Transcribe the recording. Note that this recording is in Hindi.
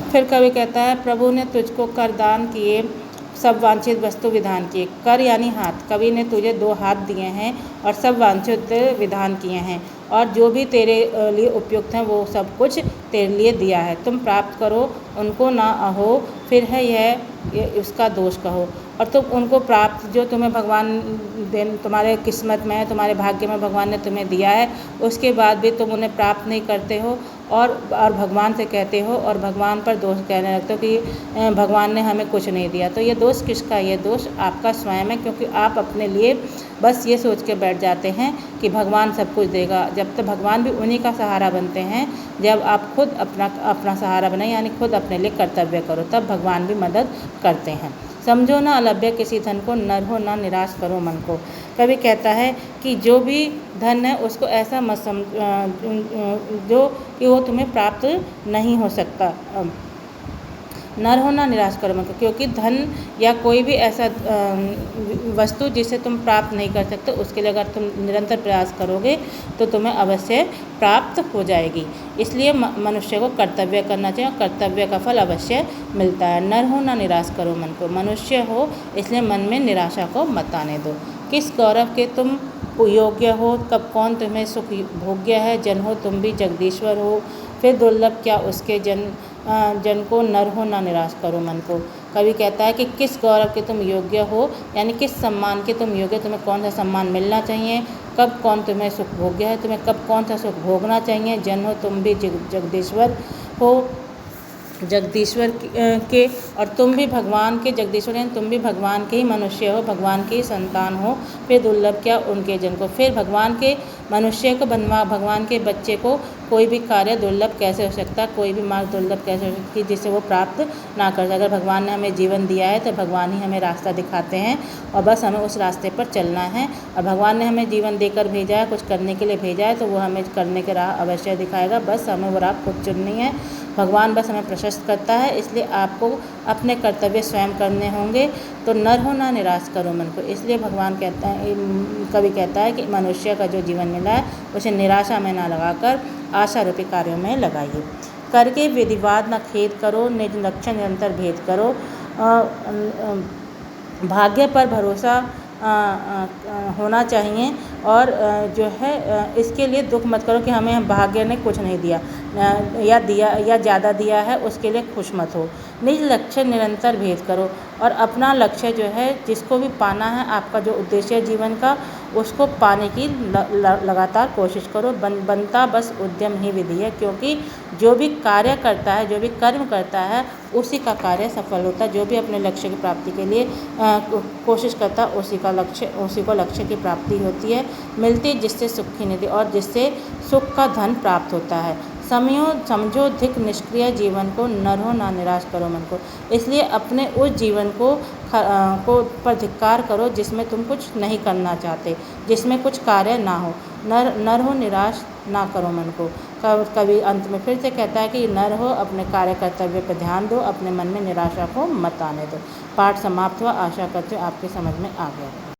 फिर कवि कहता है, प्रभु ने तुझको कर दान किए, सब वांछित वस्तु विधान किए। कर यानी हाथ, कवि ने तुझे 2 हाथ दिए हैं और सब वांछित विधान किए हैं, और जो भी तेरे लिए उपयुक्त हैं वो सब कुछ तेरे लिए दिया है। तुम प्राप्त करो, उनको ना अहो, फिर है यह उसका दोष कहो। और तुम उनको प्राप्त, जो तुम्हें भगवान तुम्हारे किस्मत में है, तुम्हारे भाग्य में भगवान ने तुम्हें दिया है, उसके बाद भी तुम उन्हें प्राप्त नहीं करते हो और भगवान से कहते हो और भगवान पर दोष कहने लगते हो कि भगवान ने हमें कुछ नहीं दिया। तो ये दोष किसका है? ये दोष आपका स्वयं है, क्योंकि आप अपने लिए बस ये सोच के बैठ जाते हैं कि भगवान सब कुछ देगा। जब तक भगवान भी उन्हीं का सहारा बनते हैं जब आप खुद अपना सहारा बनाए, यानी खुद अपने लिए कर्तव्य करो, तब भगवान भी मदद करते हैं। समझो ना अलभ्य किसी धन को, नर हो ना निराश करो मन को। कवि कहता है कि जो भी धन है उसको ऐसा मत जो कि वो तुम्हें प्राप्त नहीं हो सकता। नर हो ना निराश करो मन को, क्योंकि धन या कोई भी ऐसा वस्तु जिसे तुम प्राप्त नहीं कर सकते, उसके लिए अगर तुम निरंतर प्रयास करोगे तो तुम्हें अवश्य प्राप्त हो जाएगी। इसलिए मनुष्य को कर्तव्य करना चाहिए और कर्तव्य का फल अवश्य मिलता है। नर हो ना निराश करो मन को, मनुष्य हो इसलिए मन में निराशा को मत आने दो। किस गौरव के तुम योग्य हो, कब कौन तुम्हें सुख भोग्य है, जन हो तुम भी जगदीश्वर हो, फिर दुर्लभ क्या उसके जन को, नर हो ना निराश करो मन को। कवि कहता है कि किस गौरव के तुम योग्य हो, यानी किस सम्मान के तुम योग्य, तुम्हें कौन सा सम्मान मिलना चाहिए, कब कौन तुम्हें सुख भोग्य है, तुम्हें कब कौन सा सुख भोगना चाहिए। जन हो तुम भी जगदीश्वर हो, जगदीश्वर के, और तुम भी भगवान के जगदीश्वर हैं, तुम भी भगवान के ही मनुष्य हो, भगवान के ही संतान हो, फिर दुर्लभ क्या उनके जन को। फिर भगवान के मनुष्य को भगवान के बच्चे को कोई भी कार्य दुर्लभ कैसे हो सकता, कोई भी मार्ग दुर्लभ कैसे हो सकती जिसे वो प्राप्त ना कर सके। अगर भगवान ने हमें जीवन दिया है तो भगवान ही हमें रास्ता दिखाते हैं और बस हमें उस रास्ते पर चलना है। और भगवान ने हमें जीवन देकर भेजा है, कुछ करने के लिए भेजा है, तो वो हमें करने के राह अवश्य दिखाएगा, बस हमें वो राह खुद चुननी है। भगवान बस हमें प्रशस्त करता है, इसलिए आपको अपने कर्तव्य स्वयं करने होंगे। तो नर हो ना निराश करो मन को। इसलिए भगवान कहता है, कवि कहता है कि मनुष्य का जो जीवन मिला है उसे निराशा में ना लगाकर आशा रूपी कार्यों में लगाइए। करके विधिवाद न खेद करो, निज लक्ष्य निरंतर भेद करो। भाग्य पर भरोसा होना चाहिए और जो है इसके लिए दुख मत करो कि हमें भाग्य ने कुछ नहीं दिया या ज़्यादा दिया है, उसके लिए खुश मत हो। निज लक्ष्य निरंतर भेद करो, और अपना लक्ष्य जो है जिसको भी पाना है, आपका जो उद्देश्य है जीवन का, उसको पाने की लगातार कोशिश करो। बनता बस उद्यम ही विधि है, क्योंकि जो भी कार्य करता है, जो भी कर्म करता है, उसी का कार्य सफल होता है। जो भी अपने लक्ष्य की प्राप्ति के लिए कोशिश करता है उसी को लक्ष्य की प्राप्ति होती है। मिलती जिससे सुख की निधि, और जिससे सुख का धन प्राप्त होता है। समझो धिक निष्क्रिय जीवन को, नर हो ना निराश करो मन को। इसलिए अपने उस जीवन को पर धिक्कार करो जिसमें तुम कुछ नहीं करना चाहते, जिसमें कुछ कार्य ना हो। नर हो निराश ना करो मन को। कवि अंत में फिर से कहता है कि नर हो, अपने कार्य कर्तव्य पर ध्यान दो, अपने मन में निराशा को मत आने दो। पाठ समाप्त हुआ। आशा करते हो आपकी समझ में आ गया।